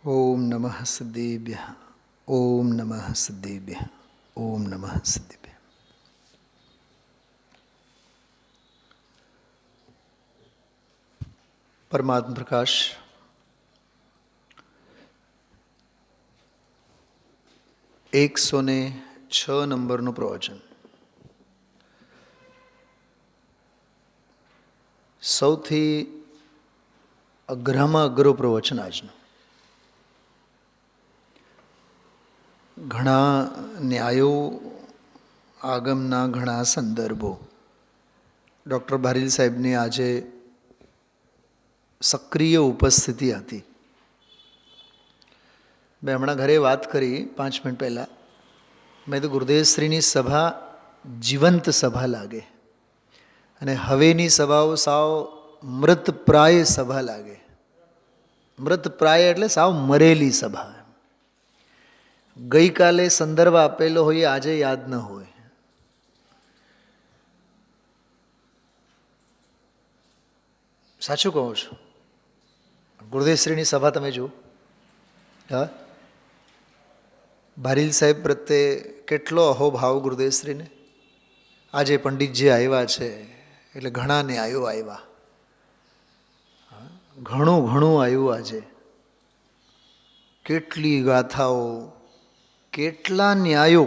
ઓમ નમઃ સિદ્ધેભ્યઃ. ઓમ નમઃ સિદ્ધેભ્યઃ. ઓમ નમઃ સિદ્ધેભ્યઃ. પરમાત્મ પ્રકાશ એકસો ને 6 નંબરનું પ્રવચન. સૌથી અઘરામાં અઘરું પ્રવચન આજનું. ઘણા ન્યાયો, આગમના ઘણા સંદર્ભો. ડૉક્ટર ભારીલ સાહેબની આજે સક્રિય ઉપસ્થિતિ હતી. મેં હમણાં ઘરે વાત કરી 5 મિનિટ પહેલાં. મેં તો ગુરુદેવશ્રીની સભા જીવંત સભા લાગે અને હવેની સભાઓ સાવ મૃતપ્રાય સભા લાગે. મૃતપ્રાય એટલે સાવ મરેલી સભા. ગઈકાલે સંદર્ભ આપેલો હોય આજે યાદ ન હોય. સાચું કહું છું. ગુરુદેવશ્રીની સભા તમે જુઓ. હા, ભારીલ સાહેબ પ્રત્યે કેટલો અહોભાવ ગુરુદેવશ્રીને. આજે પંડિતજી આવ્યા છે એટલે ઘણા ન્યાયો આવ્યા. ઘણું ઘણું આવ્યું આજે. કેટલી ગાથાઓ, કેટલા ન્યાયો.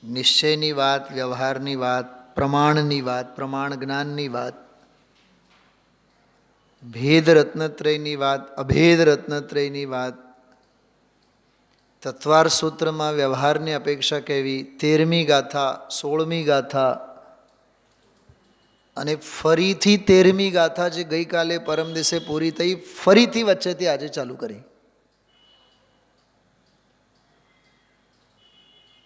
નિશ્ચયની વાત, વ્યવહારની વાત, પ્રમાણની વાત, પ્રમાણ જ્ઞાનની વાત, ભેદ રત્નત્રયની વાત, અભેદ રત્નત્રયની વાત, તત્વાર સૂત્રમાં વ્યવહારની અપેક્ષા કેવી, 13મી ગાથા, 16મી ગાથા અને ફરીથી 13મી ગાથા જે ગઈકાલે પરમ દિવસે પૂરી થઈ, ફરીથી વચ્ચેથી આજે ચાલુ કરી.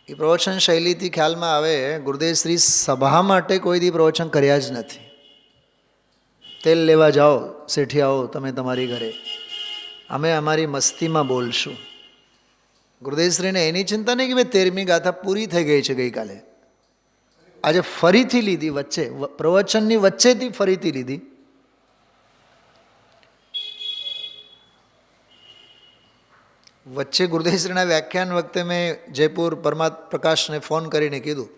એ પ્રવચન શૈલીથી ખ્યાલમાં આવે ગુરુદેવશ્રી સભા માટે કોઈ દી પ્રવચન કર્યા જ નથી. તેલ લેવા જાઓ, શેઠિયાઓ તમે તમારી ઘરે, અમે અમારી મસ્તીમાં બોલશું. ગુરુદેવશ્રીને એની ચિંતા નહીં કે ભાઈ 13મી ગાથા પૂરી થઈ ગઈ છે ગઈકાલે, આજે ફરીથી લીધી. વચ્ચે પ્રવચનની વચ્ચેથી ફરીથી લીધી. વચ્ચે ગુરુદેવશ્રીના વ્યાખ્યાન વખતે મેં જયપુર પરમાત્મ પ્રકાશને ફોન કરીને કીધું,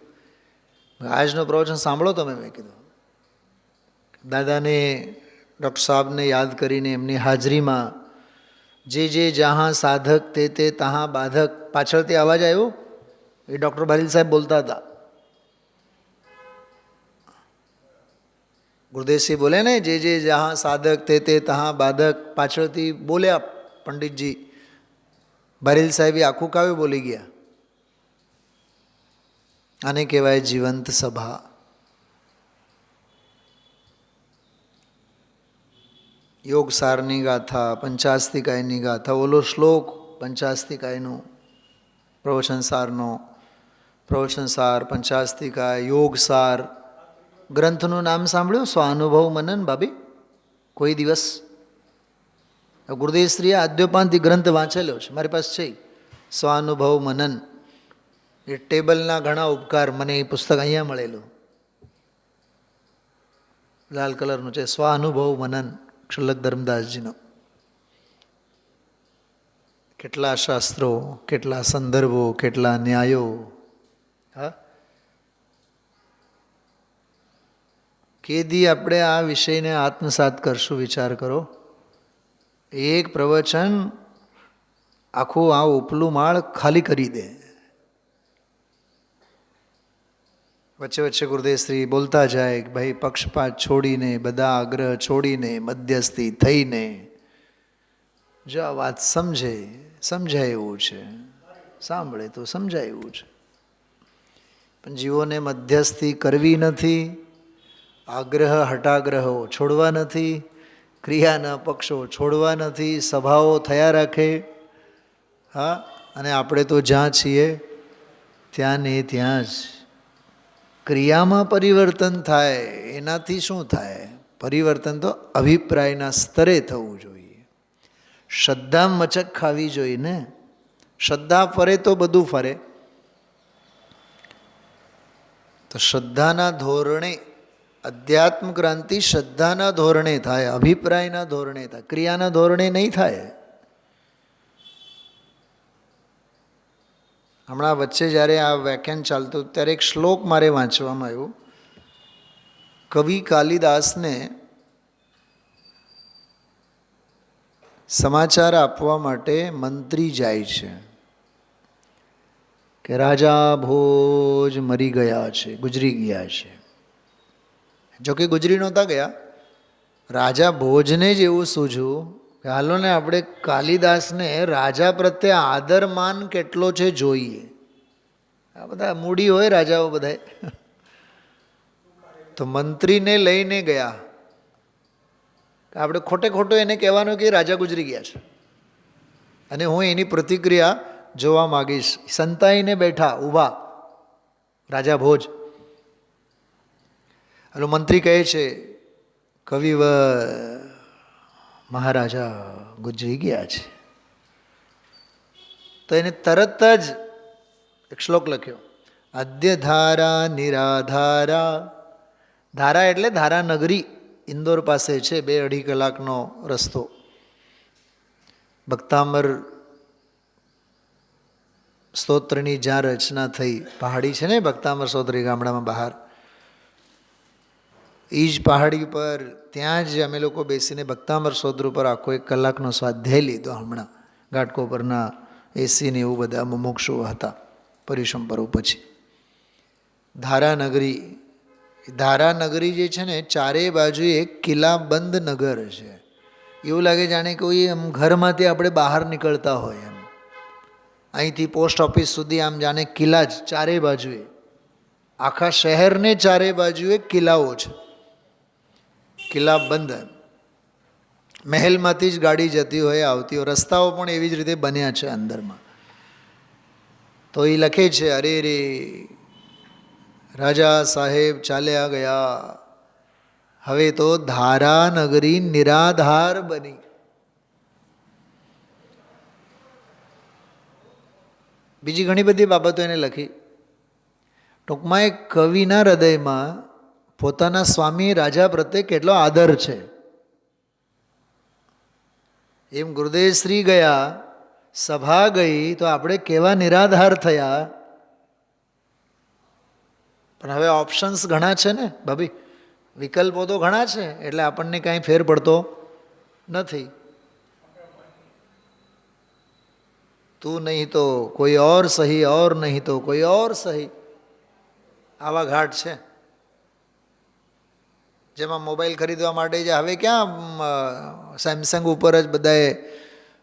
આજનું પ્રવચન સાંભળો તમે. મેં કીધું દાદાને, ડૉક્ટર સાહેબને યાદ કરીને એમની હાજરીમાં જે જે જહાં સાધક તે તે તહાં બાધક. પાછળથી અવાજ આવ્યો એ ડૉક્ટર ભારીલ સાહેબ બોલતા હતા. ગુરુદેવસિંહ બોલે ને, જે જે જહાં સાધક તે તે તહાં બાધક. પાછળથી બોલ્યા પંડિતજી. ભારીલ સાહેબ આખું કાવ્ય બોલી ગયા. આને કહેવાય જીવંત સભા. યોગસારની ગાથા, પંચાસ્તિકાયની ગાથા, ઓલો શ્લોક પંચાસ્તિકાયનો, પ્રવચનસારનો, પ્રવચનસાર, પંચાસ્તિકાય, યોગસાર. ગ્રંથનું નામ સાંભળ્યું? સ્વાનુભવ મનન. ભાભી કોઈ દિવસ ગુરુદેવશ્રીએ આદ્યોપાંતિ ગ્રંથ વાંચેલો છે, મારી પાસે છે. સ્વાનુભવ મનન. એ ટેબલના ઘણા ઉપકાર. મને એ પુસ્તક અહીંયા મળેલું, લાલ કલરનું છે. સ્વાનુભવ મનન, ક્ષુલ્લક ધર્મદાસજીનો. કેટલા શાસ્ત્રો, કેટલા સંદર્ભો, કેટલા ન્યાયો. હા, કેદી આપણે આ વિષયને આત્મસાત કરશું? વિચાર કરો. એક પ્રવચન આખું આ ઉપલું માળ ખાલી કરી દે. વચ્ચે વચ્ચે ગુરુદેવશ્રી બોલતા જાય કે ભાઈ પક્ષપાત છોડીને, બધા આગ્રહ છોડીને, મધ્યસ્થી થઈને જો આ વાત સમજે, સમજાય એવું છે, સાંભળે તો સમજાય એવું છે. પણ જીવોને મધ્યસ્થી કરવી નથી, આગ્રહ હટાગ્રહો છોડવા નથી, ક્રિયાના પક્ષો છોડવા નથી, સભાઓ થયા રાખે. હા, અને આપણે તો જ્યાં છીએ ત્યાં ને ત્યાં જ. ક્રિયામાં પરિવર્તન થાય, એનાથી શું થાય? પરિવર્તન તો અભિપ્રાયના સ્તરે થવું જોઈએ. શ્રદ્ધા મચક ખાવી જોઈએ ને. શ્રદ્ધા ફરે તો બધું ફરે. તો શ્રદ્ધાના ધોરણે અધ્યાત્મ ક્રાંતિ શ્રદ્ધાના ધોરણે થાય, અભિપ્રાયના ધોરણે થાય, ક્રિયાના ધોરણે નહીં થાય. હમણાં વચ્ચે જ્યારે આ વ્યાખ્યાન ચાલતું ત્યારે એક શ્લોક મારે વાંચવામાં આવ્યો. કવિ કાલિદાસને સમાચાર આપવા માટે મંત્રી જાય છે કે રાજા ભોજ મરી ગયા છે, ગુજરી ગયા છે. જોકે ગુજરી નહોતા ગયા, રાજા ભોજને જ એવું સૂઝ્યું કે હાલો ને આપણે કાલિદાસને રાજા પ્રત્યે આદરમાન કેટલો છે જોઈએ. આ બધા મૂડી હોય રાજાઓ બધાય. તો મંત્રીને લઈને ગયા. આપણે ખોટે ખોટું એને કહેવાનું કે રાજા ગુજરી ગયા છે અને હું એની પ્રતિક્રિયા જોવા માગીશ. સંતાઈને બેઠા ઊભા રાજા ભોજ. એટલે મંત્રી કહે છે કવિવર મહારાજા ગુજરી ગયા છે. તો એને તરત જ એક શ્લોક લખ્યો, અદ્ય ધારા નિરાધારા. ધારા એટલે ધારા નગરી, ઇન્દોર પાસે છે, 2-2.5 કલાકનો રસ્તો. ભક્તામર સ્તોત્રની જ્યાં રચના થઈ, પહાડી છે ને ભક્તામર સ્તોત્રી ગામડામાં બહાર, એ જ પહાડી પર ત્યાં જ અમે લોકો બેસીને ભક્તામર સ્તોત્ર ઉપર આખો 1 કલાકનો સ્વાધ્યાય લીધો. હમણાં ઘાટકોપરના એસીને એવું બધા મુમુક્ષુઓ હતા પરિશંપરો પછી. ધારાનગરી, ધારાનગરી જે છે ને ચારે બાજુ એક કિલ્લાબંધ નગર છે. એવું લાગે જાણે કોઈ એમ ઘરમાંથી આપણે બહાર નીકળતા હોય એમ. અહીંથી પોસ્ટ ઓફિસ સુધી આમ જાણે કિલ્લા જ ચારે બાજુએ. આખા શહેરને ચારે બાજુએ કિલ્લાઓ છે, કિલ્લાબંધ. મહેલમાંથી જ ગાડી જતી હોય આવતી હોય. રસ્તાઓ પણ એવી જ રીતે બન્યા છે અંદરમાં. તો એ લખે છે, અરે રે રાજા સાહેબ ચાલ્યા ગયા, હવે તો ધારાનગરી નિરાધાર બની. બીજી ઘણી બધી બાબતો એને લખી. ટૂંકમાં એક કવિના હૃદયમાં પોતાના સ્વામી રાજા પ્રત્યે કેટલો આદર છે. એમ ગુરુદેવ શ્રી ગયા, સભા ગઈ, તો આપણે કેવા નિરાધાર થયા. પણ હવે ઓપ્શન્સ ઘણા છે ને ભાભી, વિકલ્પો તો ઘણા છે, એટલે આપણને કાંઈ ફેર પડતો નથી. તું નહીં તો કોઈ ઓર સહી, ઓર નહીં તો કોઈ ઓર સહી, આવા ઘાટ છે. જેમાં મોબાઈલ ખરીદવા માટે જ હવે ક્યાં સેમસંગ ઉપર જ બધાએ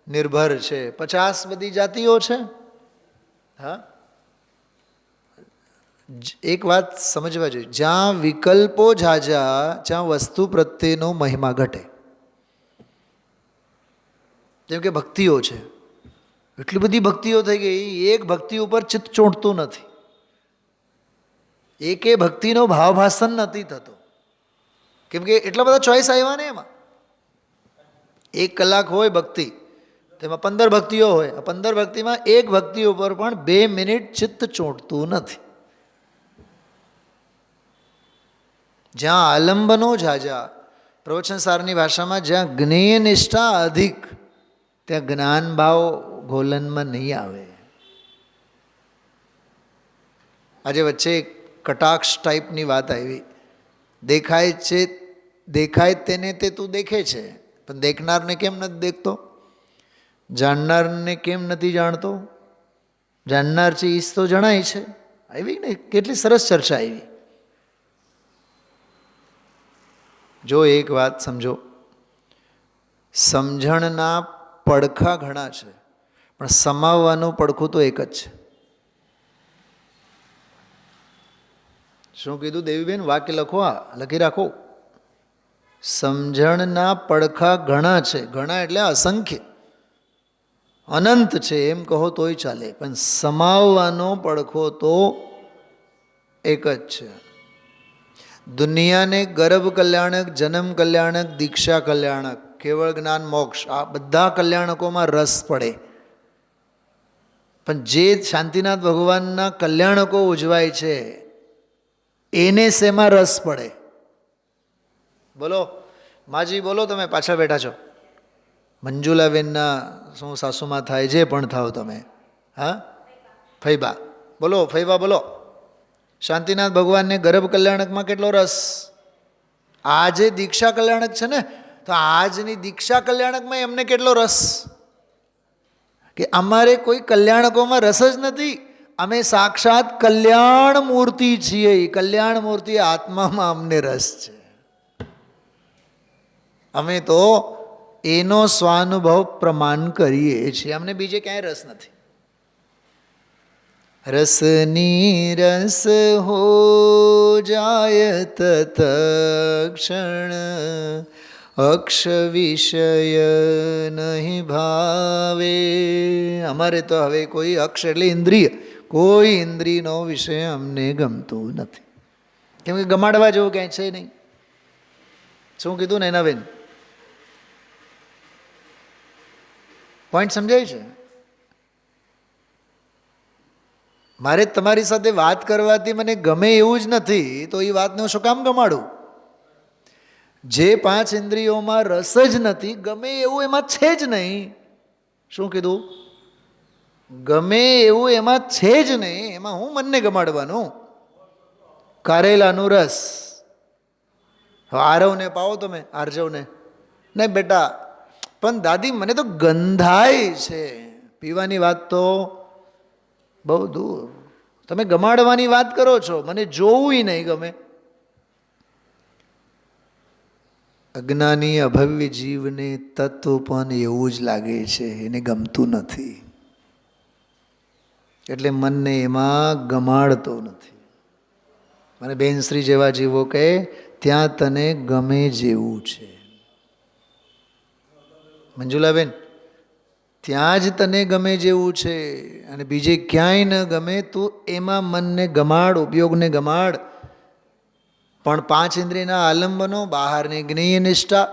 નિર્ભર છે, 50 બધી જાતિઓ છે. હા, એક વાત સમજવા જોઈએ, જ્યાં વિકલ્પો ઝાઝા ત્યાં વસ્તુ પ્રત્યેનો મહિમા ઘટે. જેમ કે ભક્તિઓ છે, એટલી બધી ભક્તિઓ થઈ ગઈ, એક ભક્તિ ઉપર ચિત્ત ચોંટતું નથી, એકે ભક્તિનો ભાવભાસન નથી થતો. કેમ કે એટલા બધા ચોઈસ આવ્યા ને એમાં. 1 કલાક હોય ભક્તિ, તેમાં 15 ભક્તિઓ હોય. 15 ભક્તિમાં એક ભક્તિ ઉપર પણ 2 મિનિટ ચિત્ત ચોંટતું નથી. જ્યાં આલંબનો ઝાઝા, પ્રવચનસારની ભાષામાં જ્યાં જ્ઞેય નિષ્ઠા અધિક, ત્યાં જ્ઞાન ભાવ ગોલનમાં નહીં આવે. આજે વચ્ચે કટાક્ષ ટાઈપની વાત આવી. દેખાય છે, દેખાય તેને તે તું દેખે છે, પણ દેખનારને કેમ નથી દેખતો? જાણનારને કેમ નથી જાણતો? જાણનાર છે ઈસ તો જણાય છે. આવી ને કેટલી સરસ ચર્ચા આવી. જો એક વાત સમજો, સમજણના પડખા ઘણા છે, પણ સમાવવાનું પડખું તો એક જ છે. શું કીધું દેવીબેન? વાક્ય લખો, આ લખી રાખો. સમજણના પડખા ઘણા છે, ઘણા એટલે અસંખ્ય, અનંત છે એમ કહો તોય ચાલે, પણ સમાવવાનો પડખો તો એક જ છે. દુનિયાને ગર્ભ કલ્યાણક, જન્મ કલ્યાણક, દીક્ષા કલ્યાણક, કેવળ જ્ઞાન મોક્ષ, આ બધા કલ્યાણકોમાં રસ પડે. પણ જે શાંતિનાથ ભગવાનના કલ્યાણકો ઉજવાય છે એને શેમાં રસ પડે? બોલો માજી, બોલો, તમે પાછળ બેઠા છો. મંજુલાબેનના શું સાસુમાં થાય, જે પણ થાવ તમે. હા, ફૈબા બોલો, ફૈબા બોલો. શાંતિનાથ ભગવાનને ગર્ભ કલ્યાણકમાં કેટલો રસ. આ જે દીક્ષા કલ્યાણક છે ને, તો આજની દીક્ષા કલ્યાણકમાં એમને કેટલો રસ કે અમારે કોઈ કલ્યાણકોમાં રસ જ નથી. અમે સાક્ષાત કલ્યાણ મૂર્તિ છીએ. કલ્યાણ મૂર્તિ આત્મામાં અમને રસ છે. અમે તો એનો સ્વાનુભવ પ્રમાણ કરીએ છીએ. અમને બીજે ક્યાંય રસ નથી. રસની રસ હો જાય તત ક્ષણ અક્ષ વિષય નહીં ભાવે. અમારે તો હવે કોઈ અક્ષ એટલે ઇન્દ્રિય, કોઈ ઇન્દ્રિયનો વિષય અમને ગમતું નથી. કેમ કે ગમાડવા જેવું ક્યાંય છે નહીં. શું કીધું ને નવીન? પોઈન્ટ સમજાય છે? મારે તમારી સાથે વાત કરવાથી મને ગમે એવું જ નથી, તો એ વાતને હું શું કામ ગમાડું? જે 5 ઇન્દ્રિયોમાં રસ જ નથી, ગમે એવું એમાં છે જ નહીં. શું કીધું? ગમે એવું એમાં છે જ નહીં, એમાં હું મનને ગમાડવાનું? કારેલાનું રસ આરવને પાવો તમે, આરજવને. નહીં બેટા, પણ દાદી મને તો ગંધાય છે. પીવાની વાત તો બહુ દૂર. તમે ગમાડવાની વાત કરો છો, મને જોવું નહીં ગમે. અજ્ઞાની અભવ્ય જીવને તત્વ પણ એવું જ લાગે છે, એને ગમતું નથી, એટલે મનને એમાં ગમાડતો નથી. મને બેનશ્રી જેવા જીવો કહે ત્યાં તને ગમે જેવું છે. મંજુલાબેન, ત્યાં જ તને ગમે જેવું છે અને બીજે ક્યાંય ન ગમે. તું એમાં મનને ગમાડ, ઉપયોગને ગમાડ. પણ 5 ઇન્દ્રિયના આલંબનો, બહારની જ્ઞેય નિષ્ઠા,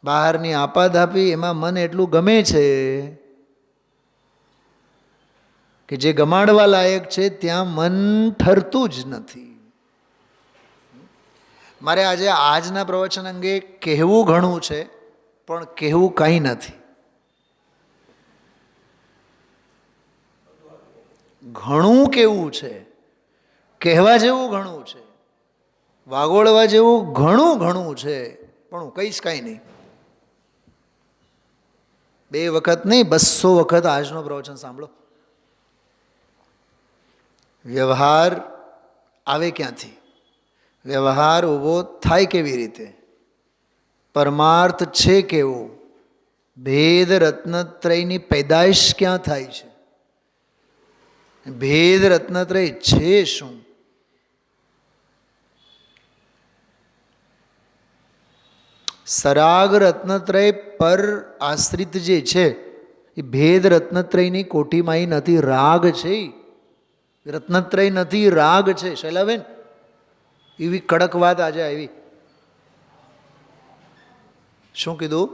બહારની આપાધાપી, એમાં મન એટલું ગમે છે કે જે ગમાડવા લાયક છે ત્યાં મન ઠરતું જ નથી. મારે આજે આજના પ્રવચન અંગે કહેવું ઘણું છે, પણ કહેવું કંઈ નથી. ઘણું કેવું છે, કહેવા જેવું ઘણું છે, વાગોળવા જેવું ઘણું ઘણું છે, પણ હું કહીશ કાંઈ નહીં. 2 વખત નહીં, 200 વખત આજનો પ્રવચન સાંભળો. વ્યવહાર આવે ક્યાંથી? વ્યવહાર ઊભો થાય કેવી રીતે? પરમાર્થ છે કેવો? ભેદ રત્નત્રયની પેદાઈશ ક્યાં થાય છે? ભેદ રત્નત્રય છે શું? સરાગ રત્નત્રય પર આશ્રિત જે છે એ ભેદ રત્નત્રયની કોટીમાં નથી, રાગ છે. રત્નત્રય નથી, રાગ છે. શૈલાબેન, એવી કડક વાત આજે આવી. શું કીધું?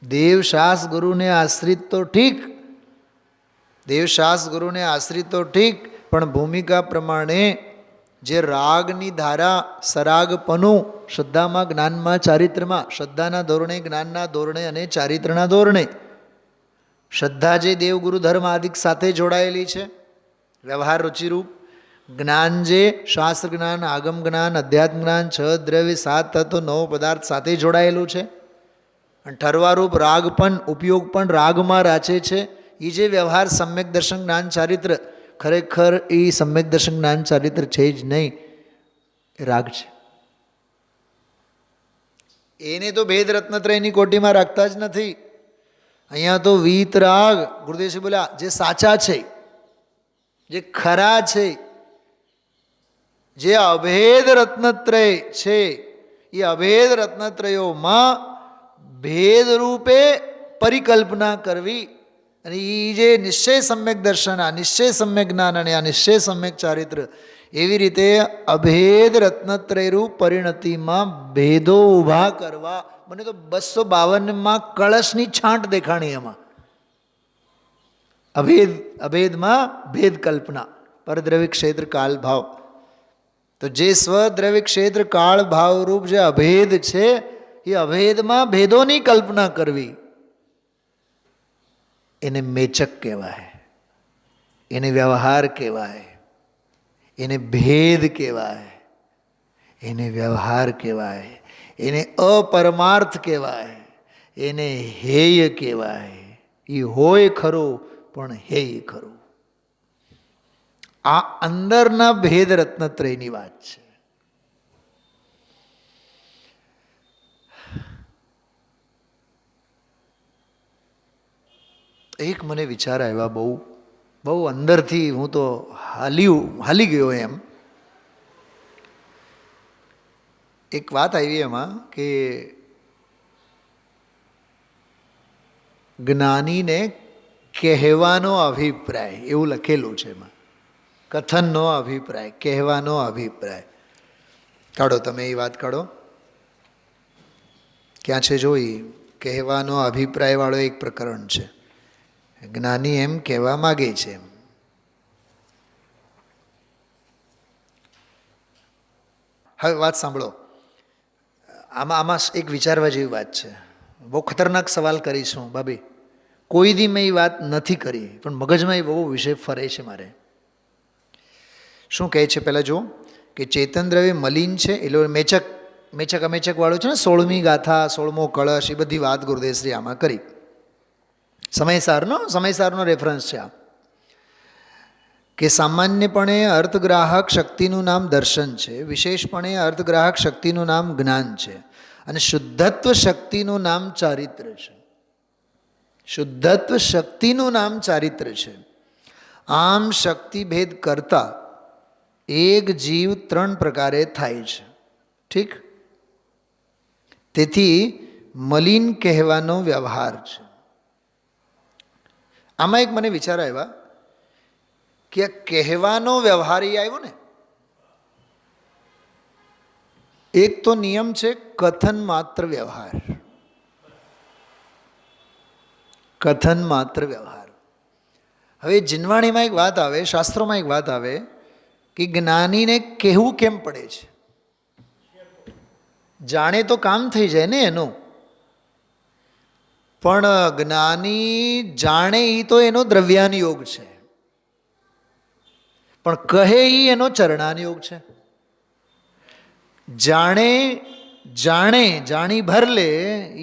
દેવશાસ ગુરુને આશ્રિત તો ઠીક, દેવશાસ ગુરુને આશ્રિત તો ઠીક, પણ ભૂમિકા પ્રમાણે જે રાગની ધારા, સરાગપનું, શ્રદ્ધામાં, જ્ઞાનમાં, ચારિત્રમાં, શ્રદ્ધાના ધોરણે, જ્ઞાનના ધોરણે અને ચારિત્રના ધોરણે, શ્રદ્ધા જે દેવગુરુ ધર્મ આદિક સાથે જોડાયેલી છે, વ્યવહાર રુચિરૂપ, જ્ઞાન જે શાસ્ત્ર જ્ઞાન, આગમ જ્ઞાન, અધ્યાત્મ જ્ઞાન, 6 દ્રવ્ય, 7 તત્વ, 9 પદાર્થ સાથે જોડાયેલું છે. અને ઠરવારૂપ રાગ પણ, ઉપયોગ પણ રાગમાં રાચે છે. એ જે વ્યવહાર સમ્યક દર્શન જ્ઞાન ચારિત્ર, ખરેખર એ સમ્યક દર્શન જ્ઞાન ચારિત્ર છે જ નહીં, એ રાગ છે. એને તો ભેદ રત્નત્રયની કોટીમાં રાખતા જ નથી. અહીંયા તો વીત રાગ, ગુરુદેવજી બોલ્યા, જે સાચા છે, જે ખરા છે, જે અભેદ રત્નત્રય છે, એ અભેદ રત્નત્રયોમાં ભેદ રૂપે પરિકલ્પના કરવી. અને એ જે નિશ્ચય સમ્યક દર્શન, આ નિશ્ચય સમ્યક જ્ઞાન અને આ નિશ્ચય સમ્યક ચારિત્ર, એવી રીતે અભેદ રત્નત્રયરૂપ પરિણતિમાં ભેદો ઊભા કરવા. મને તો 252માં કળશની છાંટ દેખાણી. એમાં અભેદ, અભેદમાં ભેદ કલ્પના, પરદ્રવ્ય ક્ષેત્ર કાળ ભાવ. તો જે સ્વદ્રવ્ય ક્ષેત્ર કાળ ભાવરૂપ જે અભેદ છે, એ અભેદમાં ભેદોની કલ્પના કરવી. એને મેચક કહેવાય, એને વ્યવહાર કહેવાય, એને ભેદ કહેવાય, એને વ્યવહાર કહેવાય, એને અપરમાર્થ કહેવાય, એને હેય કહેવાય. એ હોય ખરું પણ હેય ખરું. આ અંદરના ભેદ રત્નત્રયની વાત છે. એક મને વિચાર આવ્યા, બહુ બહુ અંદરથી હું તો હાલી ગયો એમ. એક વાત આવી એમાં કે જ્ઞાનીને કહેવાનો અભિપ્રાય એવું લખેલું છે એમાં. કથનનો અભિપ્રાય, કહેવાનો અભિપ્રાય. કાઢો તમે એ વાત કાઢો, ક્યાં છે જોઈ. કહેવાનો અભિપ્રાયવાળો એક પ્રકરણ છે. જ્ઞાની એમ કહેવા માગે છે એમ. હવે વાત સાંભળો. આમાં એક વિચારવા જેવી વાત છે. બહુ ખતરનાક સવાલ કરીશું ભાભી. કોઈ દી મેં એ વાત નથી કરી, પણ મગજમાં એ બહુ વિષય ફરે છે મારે. શું કહે છે પહેલાં જો, કે ચેતન દ્રવ્ય મલિન છે. એટલે મેચક અમેચક વાળું છે ને, 16મી ગાથા, 16મો કળશ, એ બધી વાત ગુરુદેવશ્રી આમાં કરી. સમયસારનો રેફરન્સ છે આ. કે સામાન્યપણે અર્થગ્રાહક શક્તિનું નામ દર્શન છે, વિશેષપણે અર્થગ્રાહક શક્તિનું નામ જ્ઞાન છે, અને શુદ્ધત્વ શક્તિનું નામ ચારિત્ર છે. શુદ્ધત્વ શક્તિનું નામ ચારિત્ર છે. આમ શક્તિભેદ કરતા એક જીવ 3 પ્રકારે થાય છે. ઠીક? તેથી મલિન કહેવાનો વ્યવહાર છે. આમાં એક મને વિચાર આવ્યા કે કહેવાનો વ્યવહાર એ આવ્યો ને, એક તો નિયમ છે કથન માત્ર વ્યવહાર. કથન માત્ર વ્યવહાર. હવે જીનવાણીમાં એક વાત આવે, શાસ્ત્રોમાં એક વાત આવે કે જ્ઞાનીને કહેવું કેમ પડે છે. જાણે તો કામ થઈ જાય ને એનું, પણ જ્ઞાની જાણે એ તો એનો દ્રવ્યાન યોગ છે, પણ કહે એ એનો ચરણાન યોગ છે. જાણી ભર લે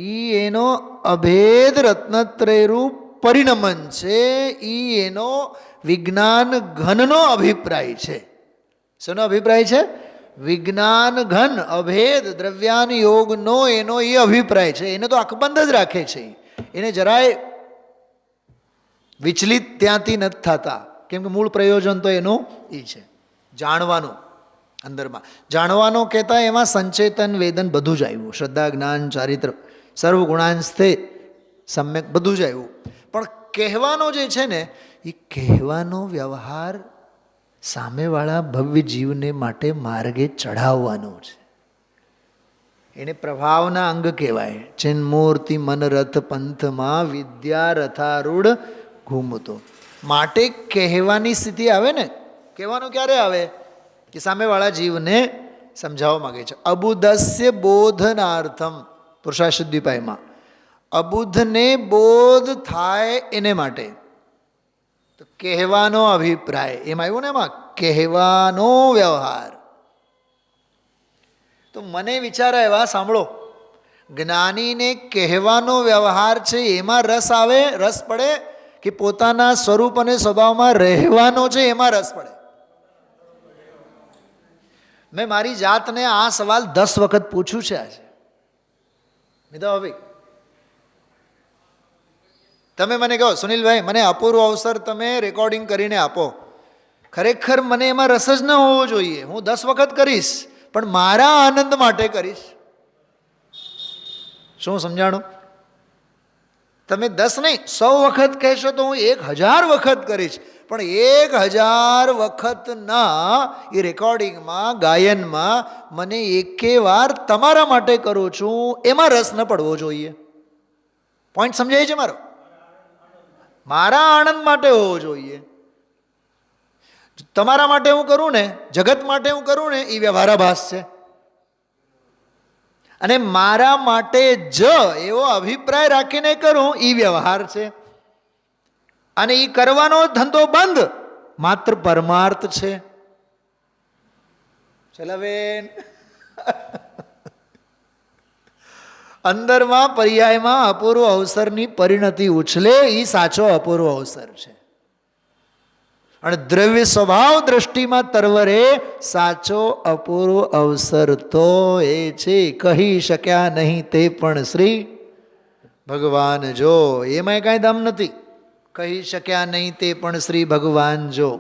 એ એનો અભેદ રત્નત્રયરૂપ પરિણમન છે. એ એનો વિજ્ઞાન ઘનનો અભિપ્રાય છે. શેનો અભિપ્રાય છે? વિજ્ઞાન ઘન અભેદ દ્રવ્યાન યોગનો એનો એ અભિપ્રાય છે. એને તો અકબંધ જ રાખે છે. એને જરાય વિચલિત ત્યાંથી નથી થતા, કેમ કે મૂળ પ્રયોજન તો એનું એ છે જાણવાનું. અંદરમાં જાણવાનું કહેતા એમાં સંચેતન વેદન બધું જ આવ્યું. શ્રદ્ધા જ્ઞાન ચારિત્ર સર્વગુણાંસ્તે સમ્યક બધું જ આવ્યું. પણ કહેવાનો જે છે ને, એ કહેવાનો વ્યવહાર સામેવાળા ભવ્ય જીવને માટે માર્ગે ચઢાવવાનો છે. એને પ્રભાવના અંગ કહેવાય. ચિન્મૂર્તિ મન રથ પંથમાં વિદ્યા રથારૂઢ ઘૂમતો. માટે કહેવાની સ્થિતિ આવે ને. કહેવાનું ક્યારે આવે? કે સામેવાળા જીવને સમજાવવા માગે છે. અબુધસ્ય બોધનાર્થમ, પુરુષાશુદ્ધિપાયમાં અબુધને બોધ થાય એને માટે તો કહેવાનો અભિપ્રાય એમ આવ્યો ને. એમાં કહેવાનો વ્યવહાર. તો મને વિચાર આવ્યા, સાંભળો, જ્ઞાનીને કહેવાનો વ્યવહાર છે એમાં રસ આવે, રસ પડે, કે પોતાના સ્વરૂપ અને સ્વભાવમાં રહેવાનો છે એમાં રસ પડે? મેં મારી જાતને આ સવાલ 10 વખત પૂછ્યું છે આજે. ભાઈ તમે મને કહો, સુનિલભાઈ મને અપૂર્વ અવસર તમે રેકોર્ડિંગ કરીને આપો. ખરેખર મને એમાં રસ જ ન હોવો જોઈએ. હું 10 વખત કરીશ, પણ મારા આનંદ માટે કરીશ. શું સમજાણું? તમે 10 નહીં 100 વખત કહેશો તો હું 1000 વખત કરીશ, પણ 1000 વખતના એ રેકોર્ડિંગમાં, ગાયનમાં મને એકે વાર તમારા માટે કરું છું એમાં રસ ન પડવો જોઈએ. પોઈન્ટ સમજાય છે મારો? મારા આનંદ માટે હોવો જોઈએ. તમારા માટે હું કરું ને, જગત માટે હું કરું ને, એ વ્યવહારાભાસ છે. અને મારા માટે જ એવો અભિપ્રાય રાખીને કરું એ વ્યવહાર છે. અને એ કરવાનો ધંધો બંધ, માત્ર પરમાર્થ છે. ચલા બેન, અંદરમાં પર્યાયમાં અપૂર્વ અવસરની પરિણતિ ઉછલે, એ સાચો અપૂર્વ અવસર છે. અને દ્રવ્ય સ્વભાવ દ્રષ્ટિમાં તરવરે સાચો અપૂર્વ અવસર તો એ છે, કહી શક્યા નહીં તે પણ શ્રી ભગવાન જો. એમાં કાંઈ દમ નથી. કહી શક્યા નહીં તે પણ શ્રી ભગવાન જો,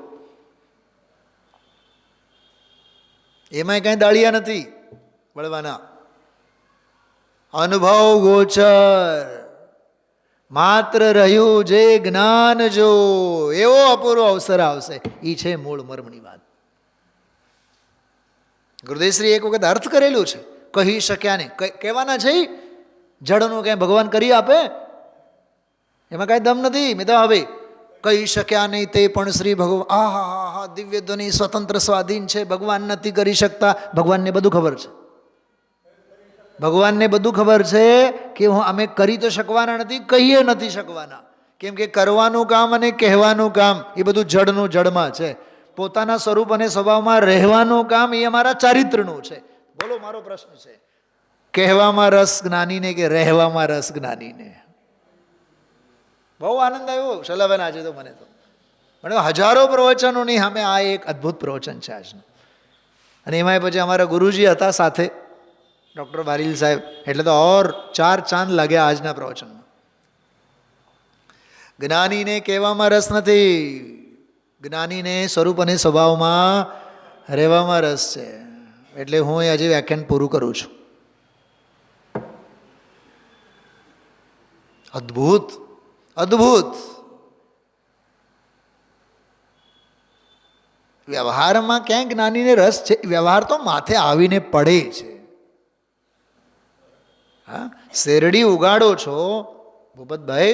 એમાં કાંઈ દાળિયા નથી વળવાના. અનુભવ ગોચર માત્ર રહ્યું જે જ્ઞાન જો, એવો અપૂર્વ અવસર આવશે. એ છે મૂળ મર્મની વાત. ગુરુદેવશ્રી એક વખત અર્થ કરેલું છે, કહી શક્યા નહીં. કહેવાના છે જડનું ક્યાંય ભગવાન કરી આપે, એમાં કાંઈ દમ નથી. મેં તો હવે કહી શક્યા નહીં તે પણ શ્રી ભગવાન. આહા હા, દિવ્ય ધ્વનિ સ્વતંત્ર સ્વાધીન છે, ભગવાન નથી કરી શકતા. ભગવાનને બધું ખબર છે. ભગવાનને બધું ખબર છે કે અમે કરી તો શકવાના નથી, કહીએ નથી શકવાના. કેમ કે કરવાનું કામ અને કહેવાનું કામ એ બધું જડનું જડમાં છે. પોતાના સ્વરૂપ અને સ્વભાવમાં રહેવાનું કામ એ અમારા ચારિત્રનું છે. બોલો, મારો પ્રશ્ન છે, કહેવામાં રસ જ્ઞાનીને કે રહેવામાં રસ જ્ઞાનીને? બહુ આનંદ આવ્યો શલાબેન આજે તો. મને હજારો પ્રવચનોની સામે આ એક અદ્ભુત પ્રવચન છે આજનું. અને એમાંય પછી અમારા ગુરુજી હતા સાથે, ડૉક્ટર વારીલ સાહેબ, એટલે તો ઓર 4 ચાંદ લાગ્યા આજના પ્રવચનમાં. જ્ઞાનીને કહેવામાં રસ નથી, જ્ઞાનીને સ્વરૂપ અને સ્વભાવમાં રહેવામાં રસ છે. એટલે હું આજે વ્યાખ્યાન પૂરું કરું છું. અદ્ભુત અદ્ભુત. વ્યવહારમાં ક્યાંય જ્ઞાનીને રસ છે? વ્યવહાર તો માથે આવીને પડે છે. હા, શેરડી ઉગાડો છો ભૂપતભાઈ,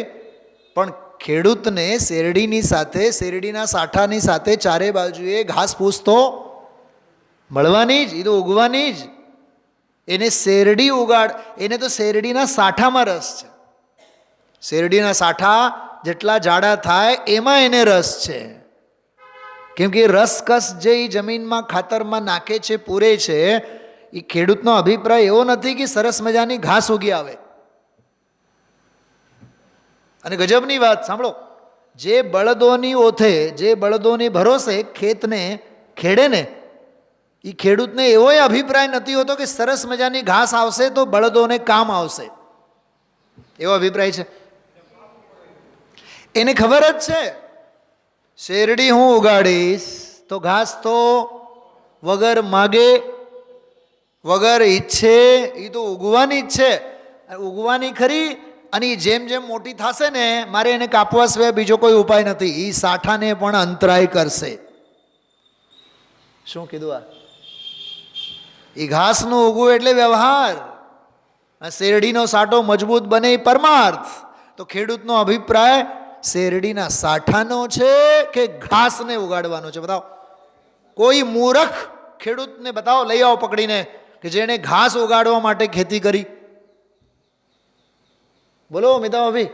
પણ ખેડૂતને શેરડીની સાથે, શેરડીના સાઠાની સાથે ચારે બાજુએ ઘાસ ફૂસ તો મળવાની જ, એ તો ઉગવાની જ. એને શેરડી એને તો શેરડીના સાઠામાં રસ છે. શેરડીના સાઠા જેટલા જાડા થાય એમાં એને રસ છે. કેમ કે રસકસ જે જમીનમાં ખાતરમાં નાખે છે, પૂરે છે, એ ખેડૂતનો અભિપ્રાય એવો નથી કે સરસ મજાની ઘાસ ઉગી આવે. અને ગજબની વાત સાંભળો, જે બળદોની ઓથે, જે બળદોની ભરોસે ખેતને ખેડે ને, એ ખેડૂતને એવો અભિપ્રાય નથી હોતો કે સરસ મજાની ઘાસ આવશે તો બળદોને કામ આવશે. એવો અભિપ્રાય છે. એને ખબર જ છે, શેરડી હું ઉગાડીશ તો ઘાસ તો વગર માગે, વગર ઈચ્છે, એ તો ઉગવાની જ છે. ઉગવાની ખરી, અને જેમ જેમ મોટી થશે ને, મારે એને કાપવા સિવાય બીજો કોઈ ઉપાય નથી. એ સાઠાને પણ અંતરાય કરશે. શું કીધું આ? એ ઘાસનું ઉગવું એટલે વ્યવહાર, શેરડીનો સાઠો મજબૂત બને એ પરમાર્થ. તો ખેડૂતનો અભિપ્રાય શેરડીના સાઠાનો છે કે ઘાસને ઉગાડવાનો છે? બતાવો. કોઈ મૂર્ખ ખેડૂતને બતાવો, લઈ આવો પકડીને, કે જેણે ઘાસ ઉગાડવા માટે ખેતી કરી. બોલો મિતાભાઈ.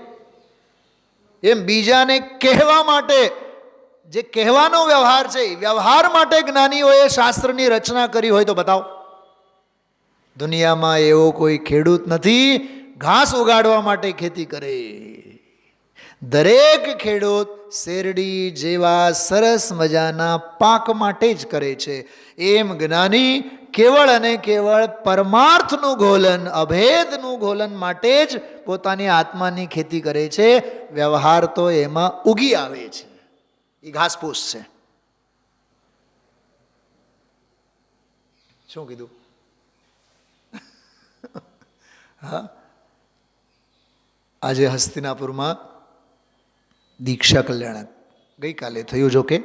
એમ બીજાને કહેવા માટે, જે કહેવાનો વ્યવહાર છે, વ્યવહાર માટે જ્ઞાનીઓએ શાસ્ત્રની રચના કરી હોય તો બતાવો. દુનિયામાં એવો કોઈ ખેડૂત નથી ઘાસ ઉગાડવા માટે ખેતી કરે. દરેક ખેડૂત શેરડી જેવા સરસ મજાના પાક માટે જ કરે છે. એમ જ્ઞાની કેવળ અને કેવળ પરમાર્થનું ઘોલન, અભેદનું ઘોલન માટે જ પોતાની આત્માની ખેતી કરે છે. વ્યવહાર તો એમાં ઉગી આવે છે, એ ઘાસપૂસ છે. શું કીધું? હા, આજે હસ્તિનાપુરમાં દીક્ષા કલ્યાણક ગઈકાલે થયું જોકે,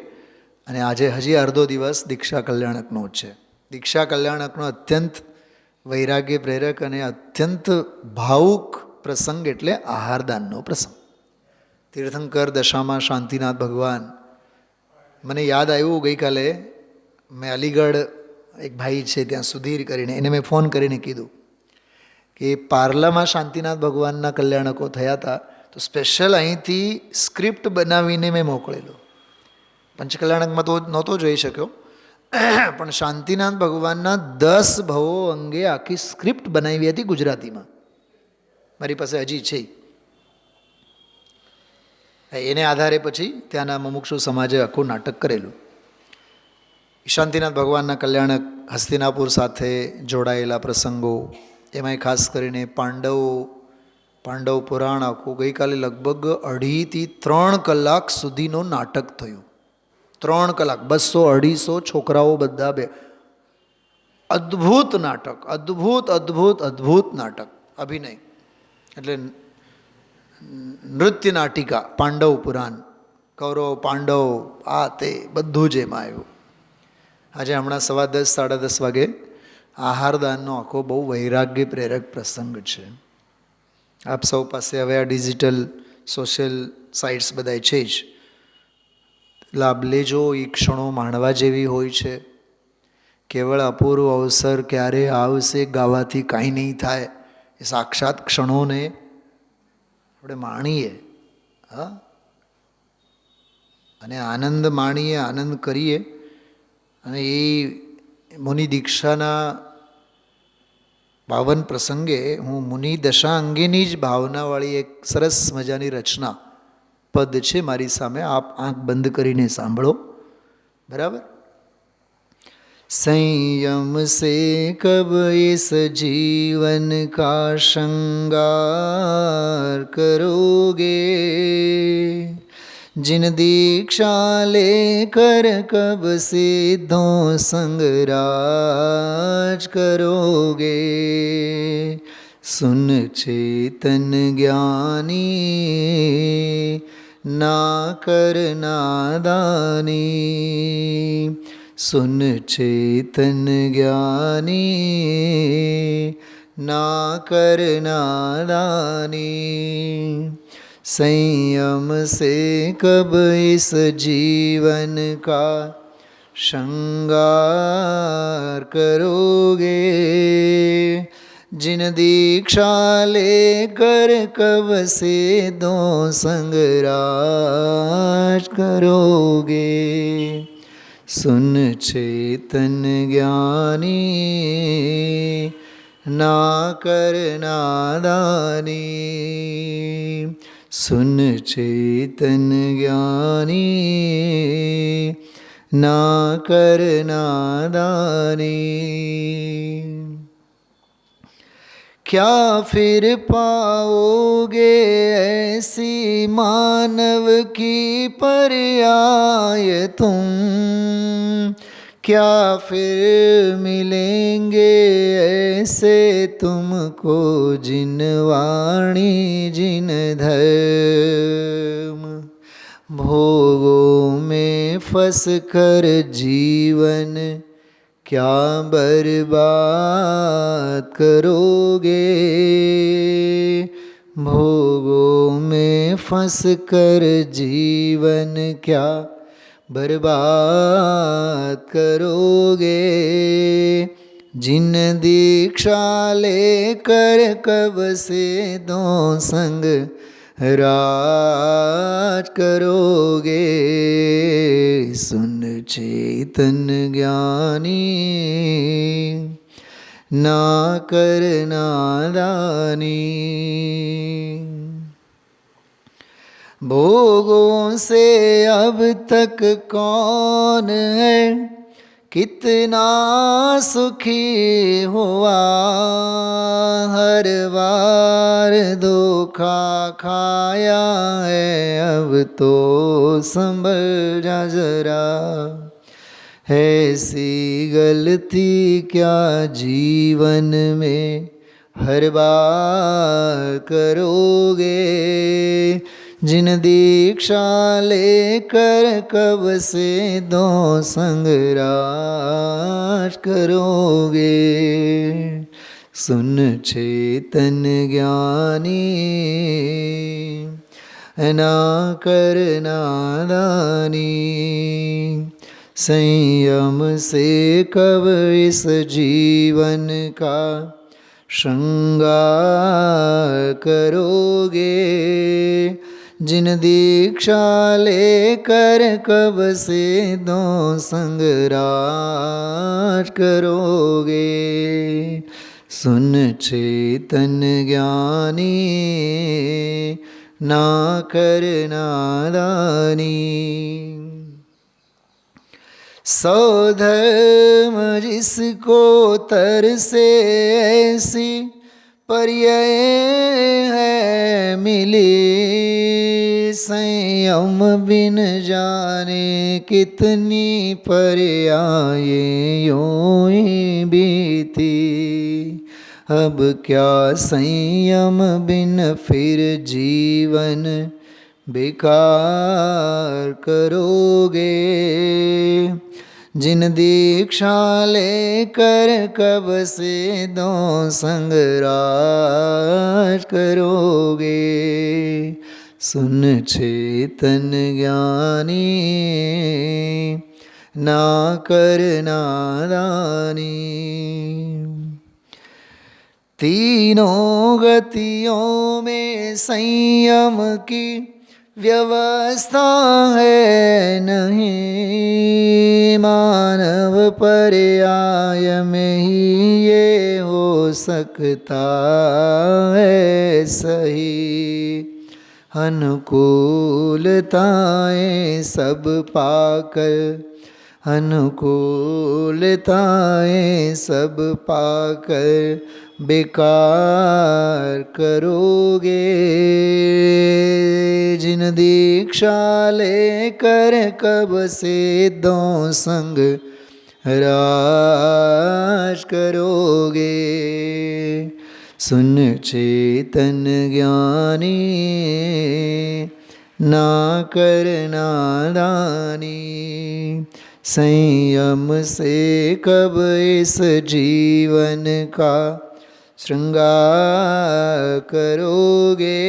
અને આજે હજી અડધો દિવસ દીક્ષા કલ્યાણકનો જ છે. દીક્ષા કલ્યાણકનો અત્યંત વૈરાગ્ય પ્રેરક અને અત્યંત ભાવુક પ્રસંગ એટલે આહારદાનનો પ્રસંગ. તીર્થંકર દશામાં શાંતિનાથ ભગવાન, મને યાદ આવ્યું ગઈકાલે મેં અલીગઢ એક ભાઈ છે ત્યાં સુધીર કરીને, એને મેં ફોન કરીને કીધું કે પાર્લામાં શાંતિનાથ ભગવાનના કલ્યાણકો થયા હતા, તો સ્પેશિયલ અહીંથી સ્ક્રિપ્ટ બનાવીને મેં મોકલેલો. પંચકલ્યાણકમાં તો નહોતો જોઈ શક્યો, પણ શાંતિનાથ ભગવાનના 10 ભવો અંગે આખી સ્ક્રિપ્ટ બનાવી હતી ગુજરાતીમાં. મારી પાસે હજી છે. એને આધારે પછી ત્યાંના મુમુક્ષુ સમાજે આખું નાટક કરેલું. શાંતિનાથ ભગવાનના કલ્યાણક હસ્તિનાપુર સાથે જોડાયેલા પ્રસંગો, એમાંય ખાસ કરીને પાંડવ પુરાણ આખું ગઈકાલે લગભગ 2.5 થી 3 કલાક સુધીનું નાટક થયું. 3 કલાક, 200-250 છોકરાઓ બધા બે. અદ્ભુત નાટક, અદ્ભુત નાટક, અભિનય એટલે નૃત્ય નાટિકા. પાંડવ પુરાણ, કૌરવ પાંડવ, આ તે બધું જ એમાં આવ્યું. આજે હમણાં 10:15-10:30 વાગે આહારદાનનો આખો બહુ વૈરાગ્ય પ્રેરક પ્રસંગ છે. આપ સૌ પાસે હવે આ ડિજિટલ સોશિયલ સાઇટ્સ બધા છે જ. લાભ લેજો. એ ક્ષણો માણવા જેવી હોય છે. કેવળ અપૂર્વ અવસર ક્યારે આવશે, ગાવાથી કાંઈ નહીં થાય. એ સાક્ષાત ક્ષણોને આપણે માણીએ, હા, અને આનંદ માણીએ, આનંદ કરીએ. અને એ મુનિ દીક્ષાના પાવન પ્રસંગે હું મુનિ દશા અંગેની જ ભાવનાવાળી એક સરસ મજાની રચના પદ છે મારી સામે. આપ આંખ બંધ કરીને સાંભળો, બરાબર? संयम से कब इस जीवन का श्रृंगार करोगे, जिन दीक्षा लेकर कब सिद्धों संग राज करोगे. सुन चेतन ज्ञानी ना कर नादानी, सुन चेतन ज्ञानी ना कर नादानी. संयम से कब इस जीवन का श्रृंगार करोगे, जिन दीक्षा लेकर कब से दो संग राज करोगे. सुन चेतन ज्ञानी ना कर नादानी, सुन चेतन ज्ञानी ना कर नादानी. क्या फिर पाओगे ऐसी मानव की पर्याय तुम, क्या फिर मिलेंगे ऐसे तुमको जिन वाणी जिन धर्म. भोगों में फंस कर जीवन क्या बर्बाद करोगे. भोगों में फंस कर जीवन क्या बर्बाद करोगे. जिन दीक्षा लेकर कब से दो संग राज करोगे. सुन चेतन ज्ञानी ना कर नादानी. भोगों से अब तक कौन है कितना सुखी हुआ. हर बार धोखा खाया है अब तो संभल जा जरा. ऐसी गलती क्या जीवन में हर बार करोगे. जिन दीक्षा लेकर कब से दो संग राज करोगे. सुन चेतन ज्ञानी ना कर नादानी. संयम से कब इस जीवन का श्रृंगार करोगे। जिन दीक्षा लेकर कब से दो संग राज करोगे। सुन चेतन ज्ञानी ना कर नादानी। सौ धर्म जिसको तरसे ऐसी पर्याय है मिली। संयम बिन जाने कितनी पर्याय यूं ही बीती। अब क्या संयम बिन फिर जीवन बेकार करोगे। जिन दीक्षा लेकर कब से दो संग राज करोगे। सुन चेतन ज्ञानी ना कर नादानी। तीनों गतियों में संयम की व्यवस्था है नहीं। मानव पर्याय में ही ये हो सकता है सही। अनुकूलताएं सब पाकर अनुकूलताएं सब पाकर बेकार करोगे। जिन दीक्षा लेकर कब से दो संग राज करोगे। सुन चेतन ज्ञानी ना कर नादानी। संयम से कब इस जीवन का श्रृंगार करोगे।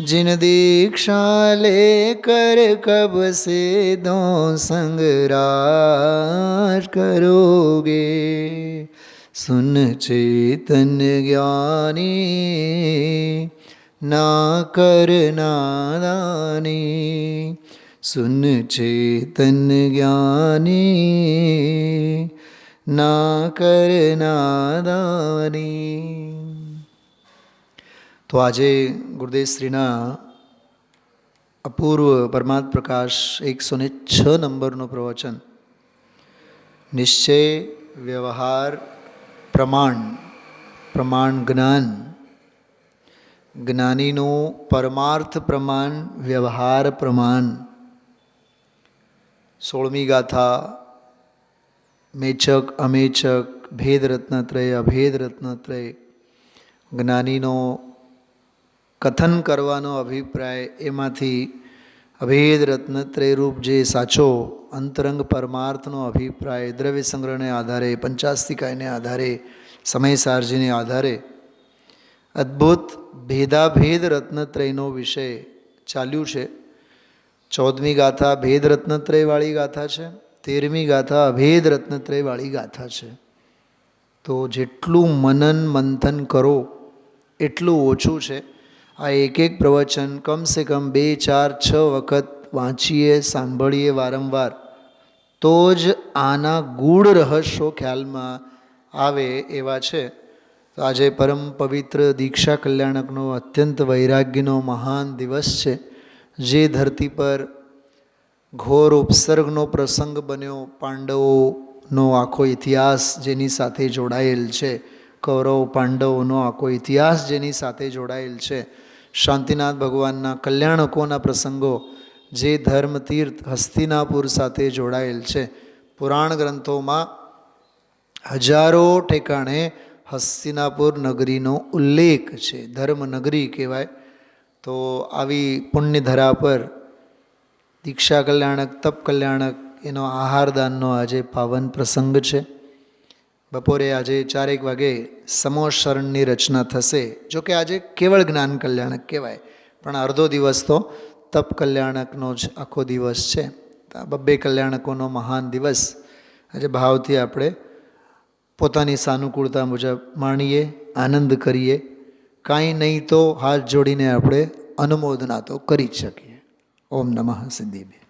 जिन दीक्षा लेकर कब से दो संग राज करोगे। सुन चेतन ज्ञानी ना कर नादानी। सुन चेतन ज्ञानी ना कर नादानी। तो આજે ગુરુદેવ શ્રીના અપૂર્વ પરમાત્મ પ્રકાશ 106 નંબરનું પ્રવચન નિશ્ચય વ્યવહાર પ્રમાણ પ્રમાણ જ્ઞાન જ્ઞાનીનું પરમાર્થ પ્રમાણ વ્યવહાર પ્રમાણ 16મી ગાથા મેચક અમેચક ભેદ રત્નત્રય અભેદ રત્નત્રય જ્ઞાનીનો કથન કરવાનો અભિપ્રાય એમાંથી અભેદ રત્નત્રય રૂપ જે સાચો અંતરંગ પરમાર્થનો અભિપ્રાય દ્રવ્ય સંગ્રહને આધારે પંચાસ્તિકાયને આધારે સમયસારજીને આધારે અદ્ભુત ભેદાભેદ રત્નત્રયનો વિષય ચાલ્યું છે. 14મી ગાથા ભેદ રત્નત્રયવાળી ગાથા છે, 13મી ગાથા અભેદ રત્નત્રયવાળી ગાથા છે. તો જેટલું મનન મંથન કરો એટલું ઓછું છે. આ એક એક પ્રવચન કમસે કમ 2, 4, 6 વખત વાંચીએ સાંભળીએ વારંવાર તો જ આના ગૂઢ રહસ્યો ખ્યાલમાં આવે એવા છે. તો આજે પરમ પવિત્ર દીક્ષા કલ્યાણકનો અત્યંત વૈરાગ્યનો મહાન દિવસ છે. જે ધરતી પર ઘોર ઉપસર્ગનો પ્રસંગ બન્યો, પાંડવોનો આખો ઇતિહાસ જેની સાથે જોડાયેલ છે, કૌરવ પાંડવોનો આખો ઇતિહાસ જેની સાથે જોડાયેલ છે, શાંતિનાથ ભગવાનના કલ્યાણકોના પ્રસંગો જે ધર્મતીર્થ હસ્તિનાપુર સાથે જોડાયેલ છે. પુરાણ ગ્રંથોમાં હજારો ઠેકાણે હસ્તિનાપુર નગરીનો ઉલ્લેખ છે. ધર્મનગરી કહેવાય. તો આવી પુણ્યધરા પર દીક્ષા કલ્યાણક, તપ કલ્યાણક એનો આહારદાનનો આજે પાવન પ્રસંગ છે. બપોરે આજે 4 વાગે સમોશરણની રચના થશે. જોકે આજે કેવળ જ્ઞાન કલ્યાણક કહેવાય, પણ અડધો દિવસ તો તપ કલ્યાણકનો જ આખો દિવસ છે. 2 કલ્યાણકોનો મહાન દિવસ આજે ભાવથી આપણે પોતાની સાનુકૂળતા મુજબ માણીએ, આનંદ કરીએ. કાંઈ નહીં તો હાથ જોડીને આપણે અનુમોદના તો કરી જ શકીએ. ઓમ નમઃ સિદ્ધિભ્ય.